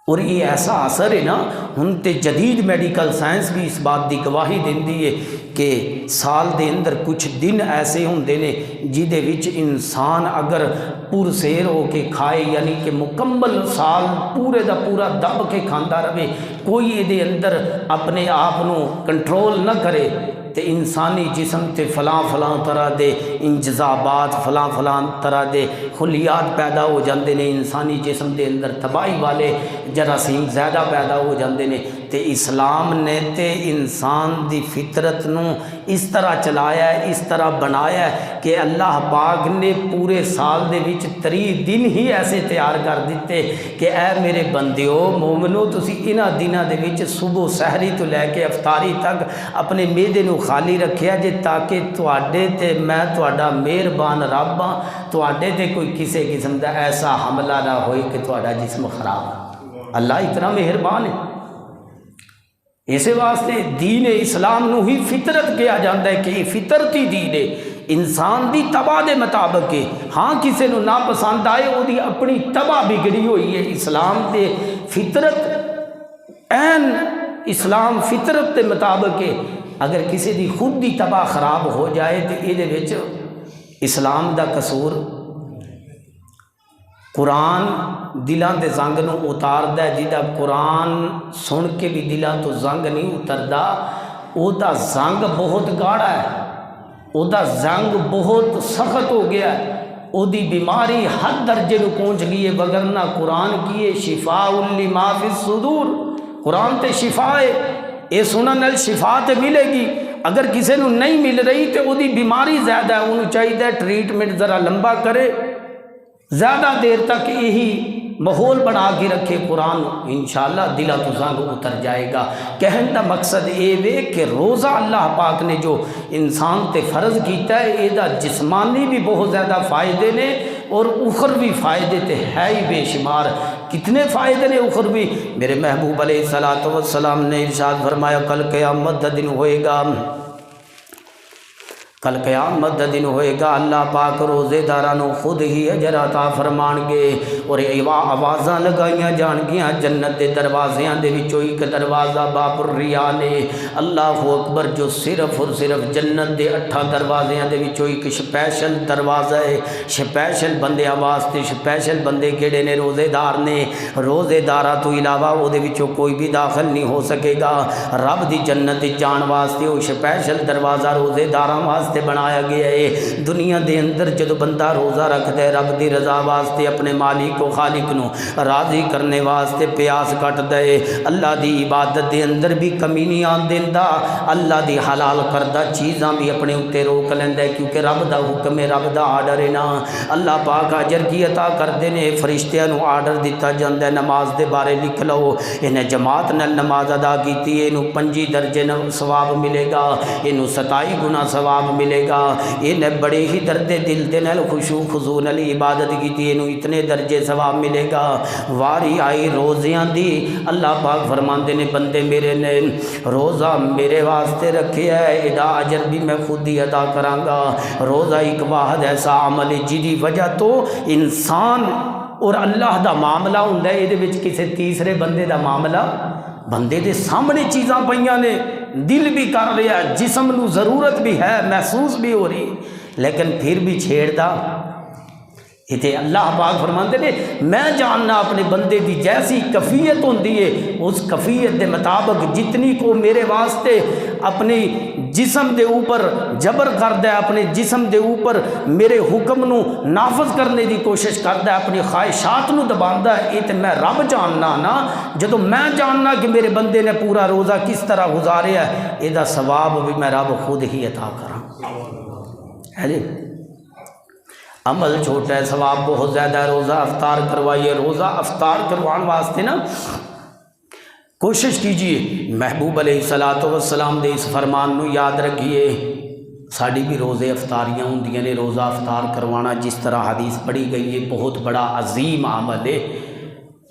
B: اور یہ ایسا اثر ہے نا، ہن تے جدید میڈیکل سائنس بھی اس بات دی گواہی دیندی ہے کہ سال دے اندر کچھ دن ایسے ہوندے نے جہدے وچ انسان اگر پرسیر ہو کے کھائے، یعنی کہ مکمل سال پورے دا پورا دب کے کھاندا رہے، کوئی یہ دے اندر اپنے آپ نو کنٹرول نہ کرے، تے انسانی جسم تے فلاں فلاں طرح دے انجذابات، فلاں فلاں طرح دے خلیات پیدا ہو جاندے نے، انسانی جسم دے اندر تباہی والے جراثیم زیادہ پیدا ہو جاندے نے۔ تے اسلام نے تے انسان دی فطرت نو اس طرح چلایا ہے، اس طرح بنایا ہے کہ اللہ پاک نے پورے سال دے وچ 30 دن ہی ایسے تیار کر دیتے کہ اے میرے بندیو مومنو، تسی انہاں دناں دے وچ صبح سحری تو لے کے افطاری تک اپنے معدے نو خالی رکھیا جے، تاکہ تواڈے تے میں تواڈا مہربان رب ہاں، تواڈے تے کوئی کسی قسم دا ایسا حملہ نہ ہوئے کہ تواڈا جسم خراب ہو۔ اللہ اتنا مہربان ہے، اسی واسطے دین اسلام نو ہی فطرت کہا جاتا ہے کہ یہ فطرتی دین ہے، انسان دی طبع دے مطابق ہے۔ ہاں کسی نو نہ پسند آئے، وہ دی اپنی طبع بگڑی ہوئی ہے۔ اسلام دے فطرت عین اسلام فطرت دے مطابق ہے۔ اگر کسی دی خود دی طبع خراب ہو جائے تو یہ وچ اسلام دا قصور۔ قرآن دلاں دے زنگ نو اتاردا ہے، جہاں قرآن سن کے بھی دلاں تو زنگ نہیں اتردا، او دا زنگ بہت گاڑا ہے، او دا زنگ بہت سخت ہو گیا ہے، او دی بیماری حد درجے نو پہنچ گئی ہے۔ وگرنہ قرآن کی شفاء لما فی الصدور، قرآن تے شفا ہے، اے سنن نال شفا تے ملے گی۔ اگر کسی نو نہیں مل رہی تو او دی بیماری زیادہ ہے، انہوں چاہیے ٹریٹمنٹ ذرا لمبا کرے، زیادہ دیر تک یہی ماحول بنا کے رکھے قرآن، انشاءاللہ دلہ تو زنگ اتر جائے گا۔ کہن دا مقصد یہ وے کہ روزہ اللہ پاک نے جو انسان تے فرض کیتا ہے، یہ دا جسمانی بھی بہت زیادہ فائدے نے اور اخروی فائدے تے ہے ہی بے شمار۔ کتنے فائدے نے اخروی؟ میرے محبوب علیہ الصلوۃ والسلام نے ارشاد فرمایا کل قیامت دا دن ہوئے گا، کل قیامت دا دن ہوئے گا، اللہ پاک روزے دارانوں خود ہی اجر عطا فرمان گے، اور آوازاں لگائیاں جان گیاں جنت دے دروازیاں دے وچوں ایک دروازہ باب الریان ہے۔ اللہ اکبر، جو صرف اور صرف جنت دے 8 دروازیاں دے وچوں ایک سپیشل دروازہ ہے۔ سپیشل بندے واسطے سپیشل بندے کیڑے نے؟ روزے دار نے۔ روزے داراں تو علاوہ او دے وچوں کوئی بھی داخل نہیں ہو سکے گا۔ رب دی جنت جان واسطے وہ سپیشل دروازہ روزے داراں واسطے بنایا گیا ہے۔ دنیا دے اندر جدو بندہ روزہ رکھتا ہے رب دی رضا واسطے، اپنے مالک و خالق نو راضی کرنے واسطے پیاس کٹ دے، اللہ دی عبادت دے اندر بھی کمی نہیں آن دیندا، اللہ دی حلال کردہ چیزاں بھی اپنے اوتے روک لیندا ہے، کیونکہ رب دا حکم ہے، رب دا آرڈر ہے نا۔ اللہ پاک اجر کی عطا کردے نے، فرشتیاں نو آرڈر دیتا جاندا ہے نماز دے بارے لکھ لو، انہیں جماعت نال نماز ادا کیتی ہے، انہوں 5 درجے ثواب ملے گا، انہوں 27 گنا ثواب ملے گا، انہیں بڑے ہی درد دل دے نال خشوع خضوع نال عبادت کیتی، انہوں اتنے درجے ثواب ملے گا۔ واری آئی روزیاں دی، اللہ پاک فرماندے نے بندے میرے نے روزہ میرے واسطے رکھے ہے، ادا اجر بھی میں خود ہی ادا کراں گا۔ روزہ ایک واحد ایسا عمل ہے جدی وجہ تو انسان اور اللہ دا معاملہ ہوندا ہے، یہ وچ کسی تیسرے بندے دا معاملہ، بندے دے سامنے چیزاں پئیاں نے، دل بھی کر رہا ہے، جسم نو ضرورت بھی ہے، محسوس بھی ہو رہی، لیکن پھر بھی چھیڑدا۔ یہ اللہ پاک فرماندے نے میں جاننا اپنے بندے دی جیسی کفیت ہوندی ہے، اس کفیت دے مطابق جتنی کو میرے واسطے اپنی جسم دے اوپر جبر کردا ہے، اپنے جسم دے اوپر میرے حکم نو نافذ کرنے دی کوشش کردا ہے، اپنی خواہشات نو دباندا ہے، یہ تے میں رب جاننا نا۔ جدو میں جاننا کہ میرے بندے نے پورا روزہ کس طرح گزاریا ہے، یہ دا ثواب بھی میں رب خود ہی عطا کراں۔ ہے جی، عمل چھوٹا ہے، ثواب بہت زیادہ ہے۔ روزہ افطار کروائیے، روزہ افطار کروان واسطے نا کوشش کیجئے محبوب علیہ الصلوۃ والسلام دے اس فرمان نو یاد رکھیے. ساڑی بھی روزے افطاریاں ہوندیاں نے، روزہ افطار کروانا جس طرح حدیث پڑھی گئی ہے بہت بڑا عظیم عمل ہے،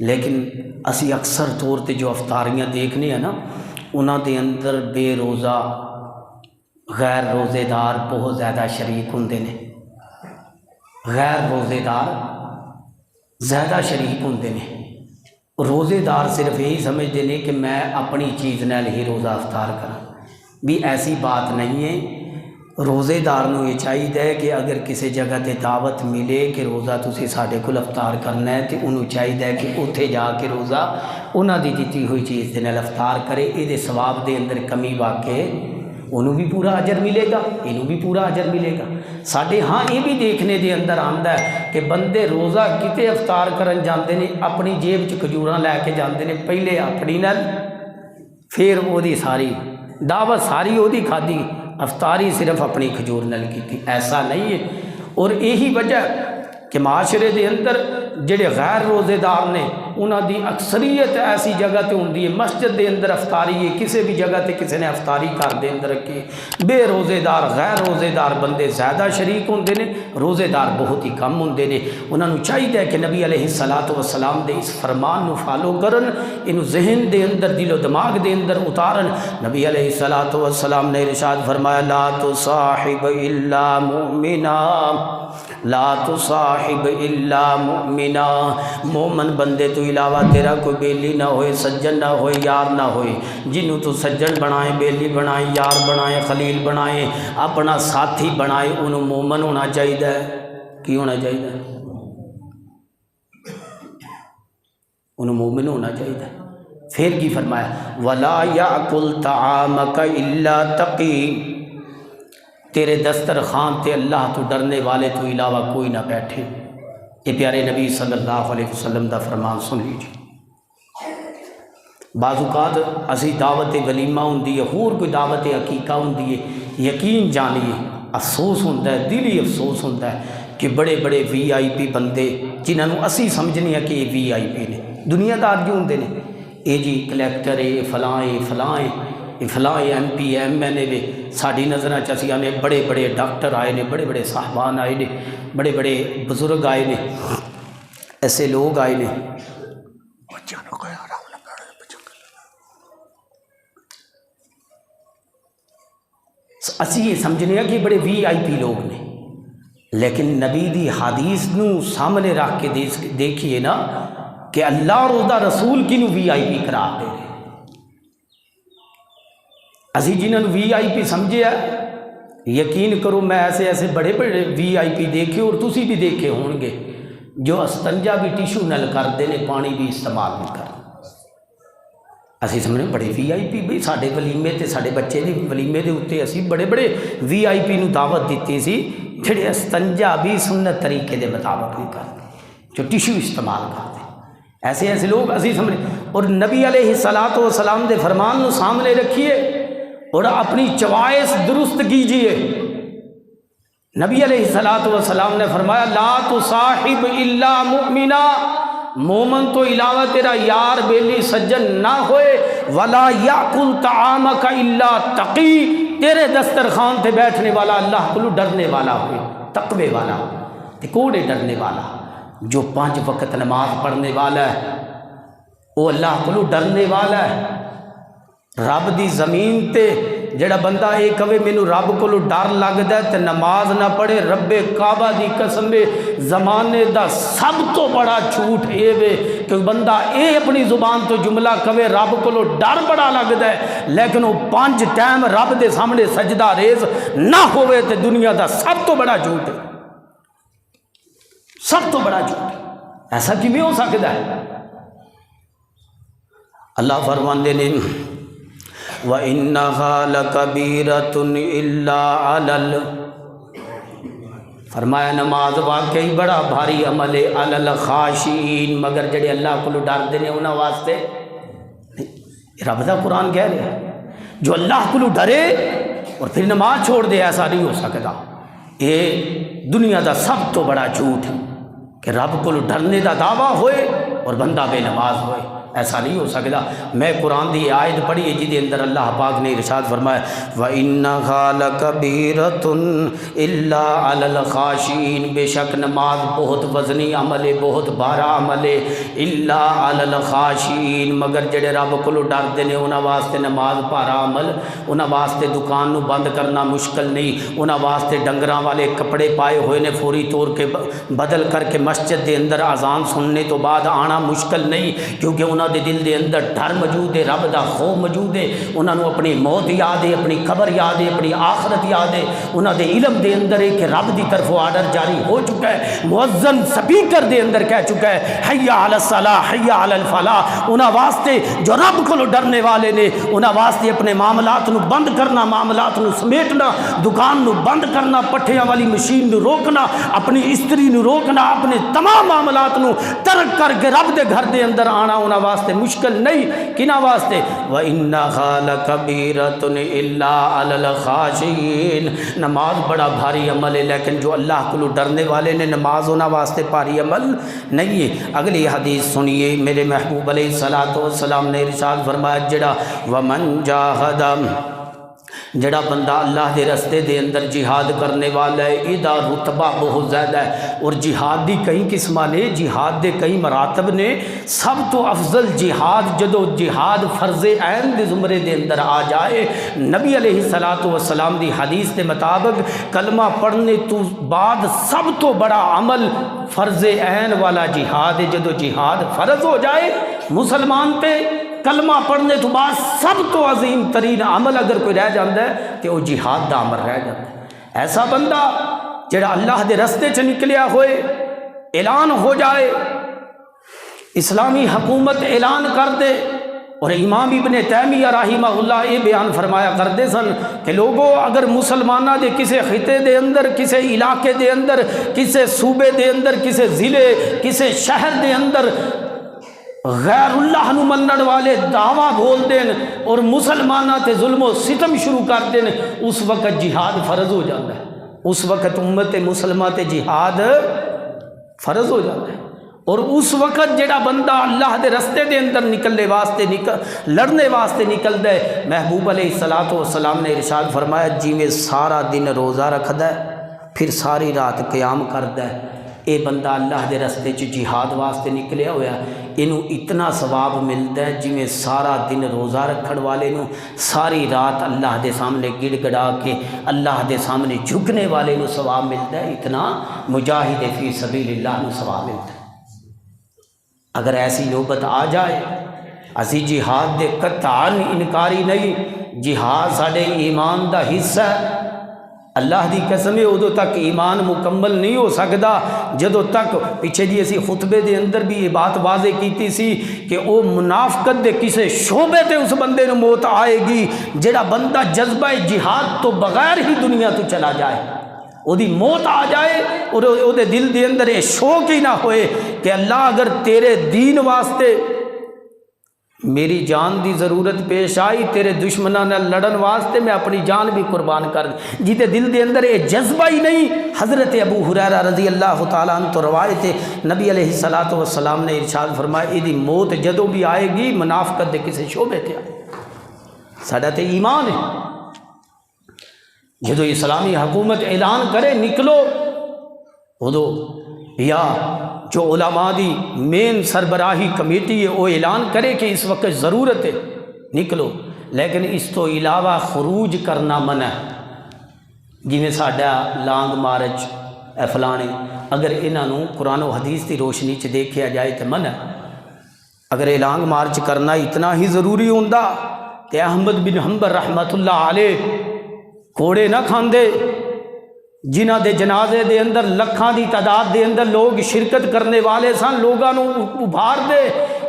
B: لیکن اسی اکثر طور تے جو افطاریاں دیکھنے ہیں نا انہاں دے اندر بے روزہ غیر روزے دار بہت زیادہ شریک ہوندے نے. غیر روزے دار زیادہ شریک ہوندے نے. روزے دار صرف یہی سمجھتے ہیں کہ میں اپنی چیز نال ہی روزہ افطار کروں. بھی ایسی بات نہیں ہے. روزے دار نو یہ چاہیے کہ اگر کسی جگہ تے دعوت ملے کہ روزہ تسی ساڈے کول افطار کرنا ہے تو انہوں چاہیے کہ اتھے جا کے روزہ انہاں دی دتی ہوئی چیز دے نال افطار کرے. یہ ثواب دے اندر کمی واقع انہوں بھی پورا اجر ملے گا، انہوں بھی پورا اجر ملے گا. ساڈے ہاں یہ بھی دیکھنے دے اندر آندا ہے کہ بندے روزہ کتے افطار کرن جاندے نے، اپنی جیب چ کھجوراں لے کے جاندے نے، پہلے اپنی نال پھر وہ دی ساری دعوت ساری وہ دی کھادی، افطاری صرف اپنی کھجور نال کی. ایسا نہیں ہے. اور یہی وجہ کہ معاشرے دے اندر جڑے غیر روزے دار نے انہاں دی اکثریت ایسی جگہ تے ہوندی ہے مسجد دے اندر افطاری ہے، کسی بھی جگہ تے کسی نے افطاری کر دے اندر رکھی. بے روزے دار غیر روزے دار بندے زیادہ شریک ہوندے نے، روزے دار بہت ہی کم ہوندے نے. انہاں نوں چاہیے کہ نبی علیہ الصلوۃ والسلام دے اس فرمان نو فالو کرن، انہوں ذہن دے اندر دل و دماغ دے اندر اتارن. نبی علیہ الصلوۃ والسلام نے ارشاد فرمایا لا تصاحب الا مؤمنا، لا تصاحب الا مؤمنا. مومن بندے تو علاوہ تیرا کوئی بیلی نہ ہوئے، سجن نہ ہوئے، یار نہ ہوئے. جنہوں تو سجن بنائے، بیلی بنائے، یار بنائے، خلیل بنائے، اپنا ساتھی بنائے، انہوں مومن ہونا چاہیے. کی ہونا چاہیے؟ انہوں مومن ہونا چاہیے. پھر کی فرمایا وَلَا يَأْكُلْ طَعَامَكَ إِلَّا تَقِي. تیرے دسترخوان تے اللہ تو ڈرنے والے تو علاوہ کوئی نہ بیٹھے. یہ پیارے نبی صلی اللہ علیہ وسلم دا فرمان سن لیجیے. بعض اوقات اسی دعوت ولیمہ ہوندی ہے، ہور کوئی دعوت عقیقہ ہوندی ہے، یقین جانیے افسوس ہوتا ہے، دلی افسوس ہوتا ہے کہ بڑے بڑے وی آئی پی بندے جنہوں اسی سمجھنے ہیں کہ یہ وی آئی پی نے، دنیا دار جو ہوندے نے، اے جی کلیکٹر ہے، فلاں ہے، فلاں ہے، یہ فلاں M P M L A. ساری نظر چسیاں نے بڑے بڑے ڈاکٹر آئے نے، بڑے بڑے صاحبان آئے نے، بڑے بڑے بزرگ آئے نے، ایسے لوگ آئے نے. اسی یہ سمجھنے ہیں کہ بڑے وی آئی پی لوگ نے، لیکن نبی دی حدیث نو سامنے رکھ کے دیکھیے نا کہ اللہ اور اس دا رسول کی نو وی آئی پی قرار دے رہے. اسی جنہوں نے وی آئی پی سمجھے ہے، یقین کرو میں ایسے ایسے بڑے بڑے وی آئی پی دیکھے اور تسی بھی دیکھے ہون گے جو استنجا بھی ٹیشو نل کرتے ہیں، پانی بھی استعمال نہیں کرتے. اسی سمجھنے بڑے وی آئی پی بھئی ساڈے ولیمے تے ساڈے بچے دی ولیمے دے اوتے اسی بڑے بڑے وی آئی پی نو دعوت دیتی سی جڑے استنجا بھی سنت طریقے دے مطابق نہیں کرتے، جو ٹیشو استعمال کرتے. ایسے ایسے لوگ اسی سمجھنے. اور نبی علیہ الصلوۃ والسلام دے فرمان نو سامنے رکھیے اور اپنی چوائس درست کیجئے. نبی علیہ الصلوۃ والسلام نے فرمایا لا تصاحب الا مؤمنا. مومن تو علاوہ تیرا یار بیلی سجن نہ ہوئے. ولا یاکل طعامک الا تقی. تیرے دسترخوان تے بیٹھنے والا اللہ کو ڈرنے والا ہوئے، تقوی والا ہو. کون ہے ڈرنے والا؟ جو 5 وقت نماز پڑھنے والا ہے، وہ اللہ کو ڈرنے والا ہے. رب دی زمین تے جڑا بندہ یہ کہے مینوں رب کو ڈر لگدا ہے تے نماز نہ پڑھے، رب کعبہ دی قسم زمانے دا سب تو بڑا جھوٹ اے وے کہ بندہ اے اپنی زبان تو جملہ کہے رب کو ڈر بڑا لگدا ہے لیکن وہ 5 ٹائم رب دے سامنے سجدہ ریز نہ ہوئے تے دنیا دا سب تو بڑا جھوٹ ہے، سب تو بڑا جھوٹ. ایسا کیویں ہو سکتا ہے؟ اللہ فرماندے نے وَإِنَّهَا لَكَبِيرَةٌ إِلَّا عَلَى. فرمایا نماز واقعی بڑا بھاری عمل ہے، عَلَى الْخَاشِعِينَ، مگر جڑے اللہ کو ڈردے نے انہاں واسطے. رب دا قرآن کہہ رہا ہے جو اللہ کو ڈرے اور پھر نماز چھوڑ دے، ایسا نہیں ہو سکتا. یہ دنیا دا سب تو بڑا جھوٹ ہے کہ رب کو ڈرنے دا دعویٰ ہوئے اور بندہ بے نماز ہوئے. ایسا نہیں ہو سکتا۔ میں قرآن دی آیت پڑھی ہے جی دے اندر اللہ پاک نے ارشاد فرمایا وَإِنَّهَا لَكَبِيرَةٌ إِلَّا عَلَى الْخَاشِعِينَ، بے شک نماز بہت وزنی عمل ہے، بہت بھارا عمل ہے، إِلَّا عَلَى الْخَاشِعِينَ، مگر جڑے رب کو ڈردے نے انہاں واسطے نماز بھارا عمل، انہاں واسطے دکان نو بند کرنا مشکل نہیں، انہاں واسطے ڈنگراں والے کپڑے پائے ہوئے نے فوری طور کے بدل کر کے مسجد دے اندر اذان سننے تو بعد آنا مشکل نہیں، کیونکہ انہاں دے دل دے اندر ڈر موجود ہے، رب دا خوف موجود ہے، انہاں نو اپنی موت یاد ہے، اپنی قبر یاد ہے، اپنی آخرت یاد ہے، انہاں دے علم دے اندر ہے کہ رب دی طرف آرڈر جاری ہو چکا ہے، مؤذن سپیکر دے اندر کہہ چکا ہے حی علی الصلاح حی علی الفلاح، انہاں واسطے جو رب کو ڈرنے والے نے انہاں واسطے اپنے معاملات نو بند کرنا، معاملات نو سمیٹنا، دکان نو بند کرنا، پٹھیاں والی مشین نو روکنا، اپنی استری نو روکنا، اپنے تمام معاملات نو ترک کر کے رب دے گھر دے اندر آنا انہاں واسطے مشکل نہیں، کنہاں واسطے وَإِنَّهَا لَكَبِيرَةٌ إِلَّا عَلَى الْخَاشِعِينَ، نماز بڑا بھاری عمل ہے لیکن جو اللہ کو ڈرنے والے نے نماز انہاں واسطے بھاری عمل نہیں ہے۔ اگلی حدیث سنیے، میرے محبوب علیہ الصلوۃ والسلام نے ارشاد فرمایا وَمَنْ جَاهَدَ، جڑا بندہ اللہ دے رستے دے اندر جہاد کرنے والا ہے، یہ رتبہ بہت زیادہ ہے، اور جہاد دی کئی قسم نے، جہاد دے کئی مراتب نے، سب تو افضل جہاد جدو جہاد فرض عین دے زمرے دے اندر آ جائے، نبی علیہ الصلوۃ والسلام دی حدیث دے مطابق کلمہ پڑھنے تو بعد سب تو بڑا عمل فرض عین والا جہاد ہے۔ جدو جہاد فرض ہو جائے مسلمان پہ، کلمہ پڑھنے تو بعد سب تو عظیم ترین عمل اگر کوئی رہ جاتا ہے کہ وہ جہاد دا عمل رہ جاتا ہے۔ ایسا بندہ جڑا اللہ دے رستے چ نکلیا ہوئے، اعلان ہو جائے، اسلامی حکومت اعلان کر دے، اور امام ابن تیمیہ رحمہ اللہ یہ بیان فرمایا کرتے سن کہ لوگوں اگر مسلمانہ دے کسے خطے دے اندر، کسے علاقے دے اندر، کسے صوبے دے اندر، کسے ضلع، کسے شہر دے اندر غیر اللہ نو منن والے دعویٰ بول دین اور مسلمانہ تے ظلم و ستم شروع کر دین، اس وقت جہاد فرض ہو جاتا ہے، اس وقت امت مسلمہ تے جہاد فرض ہو جاتا ہے۔ اور اس وقت جڑا بندہ اللہ دے رستے دے اندر نکلنے واسطے لڑنے واسطے نکل دے، محبوب علیہ الصلوۃ والسلام نے ارشاد فرمایا جی میں سارا دن روزہ رکھدا ہے پھر ساری رات قیام کردا ہے، اے بندہ اللہ دے رستے چ جہاد واسطے نکلیا ہویا، اینو اتنا ثواب ملتا ہے جی میں سارا دن روزہ رکھن والے نو ساری رات اللہ دے سامنے گڑ گڑا کے اللہ دے سامنے جھکنے والے نو ثواب ملتا ہے، اتنا مجاہد فی سبیل اللہ نو ثواب ملتا ہے۔ اگر ایسی نوبت آ جائے، اسی جہاد دے قطعاً انکاری نہیں، جہاد ساڈے ایمان دا حصہ ہے، اللہ دی قسم ہے ادو تک ایمان مکمل نہیں ہو سکتا جدو تک، پیچھے جی اسی خطبے دے اندر بھی یہ بات واضح کیتی سی کہ وہ منافقت دے کسے شعبے تے اس بندے نو موت آئے گی جڑا بندہ جذبہ جہاد تو بغیر ہی دنیا تو چلا جائے، وہ دی موت آ جائے اور وہ دے دل دے اندر یہ شوق ہی نہ ہوئے کہ اللہ اگر تیرے دین واسطے میری جان دی ضرورت پیش آئی، تیرے دشمنوں نے لڑن واسطے میں اپنی جان بھی قربان کر دی، جیتے دل دے اندر یہ جذبہ ہی نہیں۔ حضرت ابو ہریرہ رضی اللہ تعالیٰ عنہ تو روایت ہے، نبی علیہ الصلوۃ والسلام نے ارشاد فرمایا یہ دی موت جدوں بھی آئے گی منافقت دے کسی شعبے تے آئے، ساڈا تے ایمان ہے، جدو اسلامی حکومت اعلان کرے نکلو، ادو یا جو علماء دی مین سربراہی کمیٹی ہے وہ اعلان کرے کہ اس وقت ضرورت ہے نکلو، لیکن اس تو علاوہ خروج کرنا منع ہے، جی میں ساڈا لانگ مارچ فلانے اگر انہوں قرآن و حدیث کی روشنی چ دیکھا جائے تو منع ہے۔ اگر یہ لانگ مارچ کرنا اتنا ہی ضروری ہوندہ کہ احمد بن حنبل رحمۃ اللہ علیہ کوڑے نہ کھاندے، جنہ دے جنازے دے اندر لکھاں دی تعداد دے اندر لوگ شرکت کرنے والے سن، لوگاں نو ابھار دے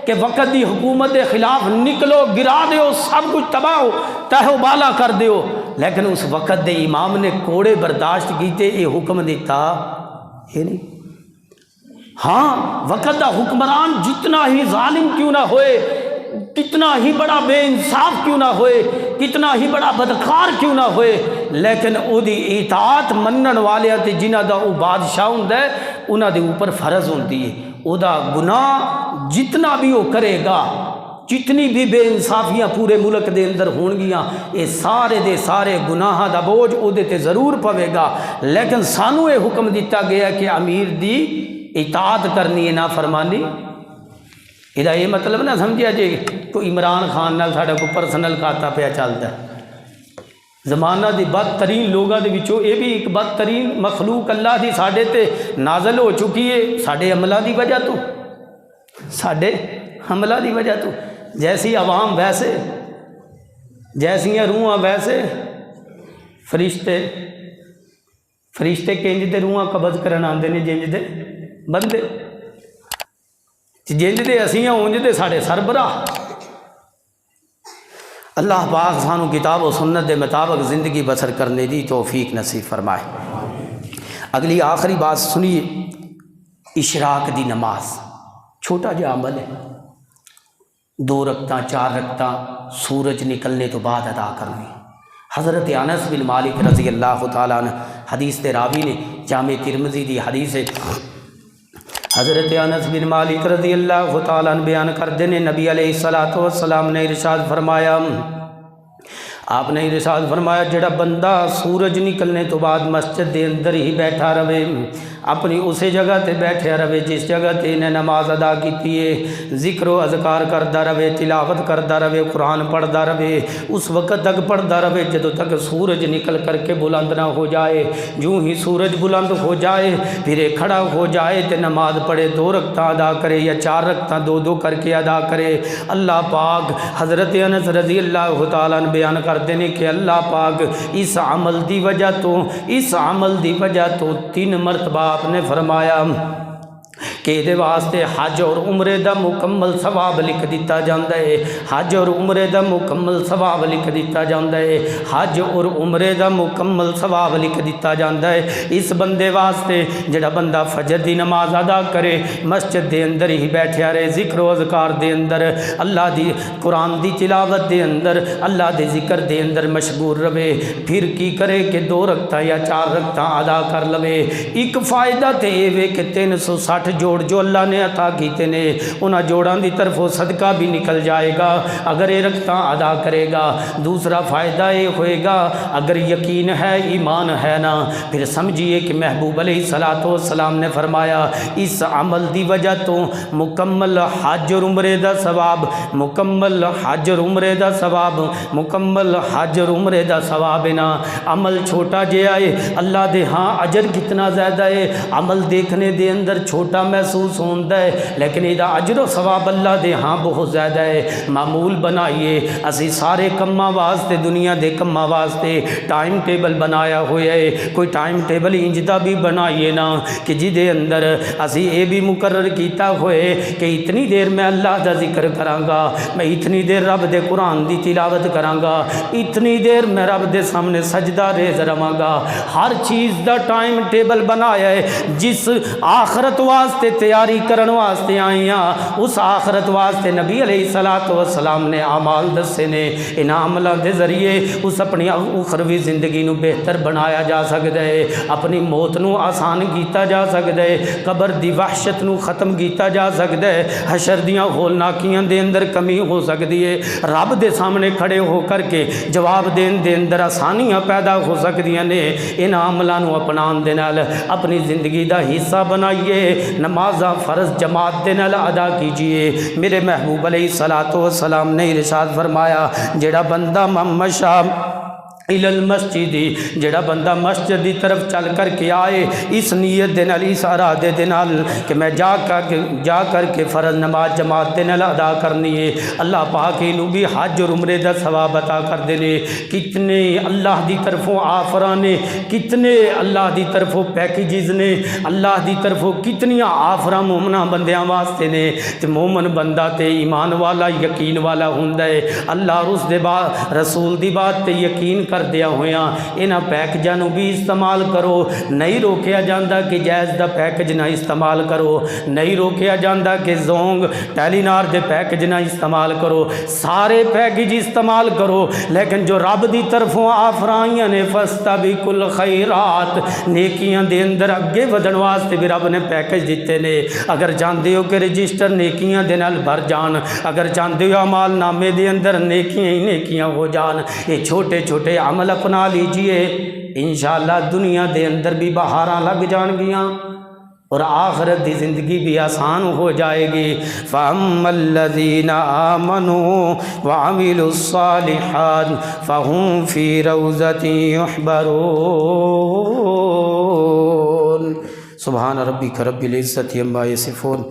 B: کہ وقت دی حکومت دے خلاف نکلو، گرا دیو، سب کچھ تباہ ہو تہو بالا کر دیو، لیکن اس وقت دے امام نے کوڑے برداشت کیتے، یہ حکم دیتا یہ نہیں۔ ہاں وقت دا حکمران جتنا ہی ظالم کیوں نہ ہوئے، کتنا ہی بڑا بے انصاف کیوں نہ ہوئے، کتنا ہی بڑا بدکار کیوں نہ ہوئے، لیکن او دی اطاعت منن والے تے جنہ دا او بادشاہ ہوندا ہے انہاں دے اوپر فرض ہوندی ہے، او دا گناہ جتنا بھی وہ کرے گا جتنی بھی بے انصافیاں پورے ملک دے اندر ہون گیاں یہ سارے دے سارے گناہ دا بوجھ او دے تے ضرور پوے گا، لیکن سانو یہ حکم دیتا گیا کہ امیر دی اطاعت کرنی ہے، نہ فرمانی۔ یہ مطلب نہ سمجھیا جی کوئی عمران خان نال ساڈا کوئی پرسنل کھاتا پیا چلتا ہے۔ زمانہ دی بدترین لوگاں دے وچوں یہ بھی ایک بدترین مخلوق اللہ دی ساڈے تے نازل ہو چکی ہے ساڈے عملہ دی وجہ تو، ساڈے عملہ دی وجہ تو۔ جیسی عوام ویسے، جیسیاں روحاں ویسے فرشتے کنج دے روحاں قبض کرن آندے نے جنج دے بندے، جنج دے اسیاں اونج دے ساڈے سربراہ۔ اللہ پاک سانو کتاب و سنت دے مطابق زندگی بسر کرنے دی توفیق نصیب فرمائے۔ اگلی آخری بات سنیے، اشراق دی نماز چھوٹا جا عمل ہے، 2 رکعتاں 4 رکعتاں سورج نکلنے تو بعد ادا کرنی۔ حضرت انس بن مالک رضی اللہ تعالیٰ عنہ حدیث دے راوی نے، جامع ترمذی دی حدیث ہے، حضرت انس بن مالک رضی اللہ تعالیٰ عنہ بیان کردے نے نبی علیہ الصلوۃ والسلام نے ارشاد فرمایا، آپ نے ارشاد فرمایا جڑا بندہ سورج نکلنے تو بعد مسجد دے اندر ہی بیٹھا رہے، اپنی اسی جگہ تے بیٹھے رہے جس جگہ تے انہیں نماز ادا کیتی ہے، ذکر و اذکار کردا رہے، تلاوت کردا رہے، قرآن پڑھدا رہے، اس وقت تک پڑھدا رہے جدوں تک سورج نکل کر کے بلند نہ ہو جائے۔ جو ہی سورج بلند ہو جائے پھر کھڑا ہو جائے تے نماز پڑھے، 2 رکعتاں ادا کرے یا 4 رکعتاں 2 کر کے ادا کرے۔ اللہ پاک حضرت انس رضی اللہ تعالیٰ عنہ بیان کرتے ہیں کہ اللہ پاک اس عمل دی وجہ تو 3 مرتبہ آپ نے فرمایا کہ دے واسطے حج اور عمرے دا مکمل ثواب لکھ دیتا جاندا ہے، حج اور عمرے دا مکمل ثواب لکھ دیتا جاندا ہے، حج اور عمرے دا مکمل ثواب لکھ دیتا جاندا ہے۔ اس بندے واسطے جڑا بندہ فجر دی نماز ادا کرے، مسجد دے اندر ہی بیٹھیا رہے، ذکر و اذکار دے اندر، اللہ دی قرآن دی تلاوت دے اندر، اللہ دے ذکر دے اندر مشغول رہے، پھر کی کرے کہ 2 رکعتاں یا 4 رکعتاں ادا کر لوے۔ ایک فائدہ تے یہ کہ 360 جوڑ جو اللہ نے عطا کیتے نے انہاں جوڑاں دی طرف صدقہ بھی نکل جائے گا اگر یہ رکعتاں ادا کرے گا۔ دوسرا فائدہ یہ ہوئے گا اگر یقین ہے ایمان ہے نا، پھر سمجھیے کہ محبوب علیہ الصلوۃ والسلام نے فرمایا اس عمل دی وجہ تو مکمل حج اور عمرے دا ثواب، مکمل حج اور عمرے دا ثواب، مکمل حج اور عمرے دا ثواب ہے نا۔ عمل چھوٹا جہا ہے، اللہ دے ہاں اجر کتنا زیادہ ہے، عمل دیکھنے دے اندر چھوٹا محسوس ہوتا ہے لیکن یہ اجر و ثواب اللہ دے ہاں بہت زیادہ ہے۔ معمول بنائیے اسی سارے کماں واسطے، دنیا دے کماں واسطے ٹائم ٹیبل بنایا ہوا ہے، کوئی ٹائم ٹیبل انجدہ بھی بنائیے نا کہ جدے اندر اسی یہ بھی مقرر کیتا ہوئے کہ اتنی دیر میں اللہ دا ذکر کراں گا، میں اتنی دیر رب دے قرآن دی تلاوت کراں گا، اتنی دیر میں رب دے سامنے سجدہ ریز رواں گا۔ ہر چیز دا ٹائم ٹیبل بنایا ہے، جس آخرت واسطے تیاری کرن واسطے آئیاں اس آخرت واسطے نبی علیہ الصلوۃ والسلام نے اعمال دسے نے، ان عملاں دے ذریعے اس اپنی اخروی زندگی نو بہتر بنایا جا سکدا ہے، اپنی موت نو آسان کیتا جا سکدا ہے، قبر دی وحشت نو ختم کیتا جا سکدا ہے، حشر دیاں ہولناکیاں دے اندر کمی ہو سکدی ہے، رب دے سامنے کھڑے ہو کر کے جواب دین دے اندر آسانیاں پیدا ہو سکدیاں نے۔ ان عملاں نو اپنان دے نال اپنی زندگی دا حصہ بنائیے، نمازاں فرض جماعت دے نال ادا کیجئے۔ میرے محبوب علیہ الصلوۃ والسلام نے ارشاد فرمایا جڑا بندہ مشا الی المسجد، جڑا بندہ مسجد دی طرف چل کر کے آئے اس نیت دے نال، اس ارادے دے نال کہ میں جا کر کے فرض نماز جماعت دے نال ادا کرنی ہے، اللہ پاک انہوں بھی حج اور عمرے دا ثواب عطا کر دینے۔ کتنے اللہ دی طرفوں آفراں نے، کتنے اللہ دی طرفوں پیکیجز نے، اللہ دی طرفوں کتنیاں آفراں مومنہ بندیاں واسطے نے، تے مومن بندہ تے ایمان والا یقین والا ہوندا ہے، اللہ اور اس دے بعد رسول دی بات تے یقین کردیا ہویا انہاں پیکجاں نوں بھی استعمال کرو، نہیں روکیا جاندا کہ جائز دا پیکج نہ استعمال کرو، نہیں روکیا جاندا کہ زونگ ٹیلی نار دے پیکج نہ استعمال کرو، سارے پیکج استعمال کرو، لیکن جو رب دی طرفوں آفر آئیاں نے فاستبقوا الخیرات، نیکیاں دے اندر اگے ودن واسطے بھی رب نے پیکج دیتے نے۔ اگر چاہتے ہو کہ رجسٹر نیکیاں دے نال بھر جان، اگر چاہتے ہو اعمال نامے دے اندر نیکیاں ہی نیکیاں ہو جان، یہ چھوٹے چھوٹے عمل اپنا لیجئے، انشاءاللہ دنیا دے اندر بھی بہاراں لگ جان گیاں اور آخرت دی زندگی بھی آسان ہو جائے گی۔ فَأَمَّا الَّذِينَ آمَنُوا وَعَمِلُوا الصَّالِحَاتِ فَهُمْ فِي رَوْضَةٍ يُحْبَرُونَ۔ سبحان ربک رب العزت عما یصفون۔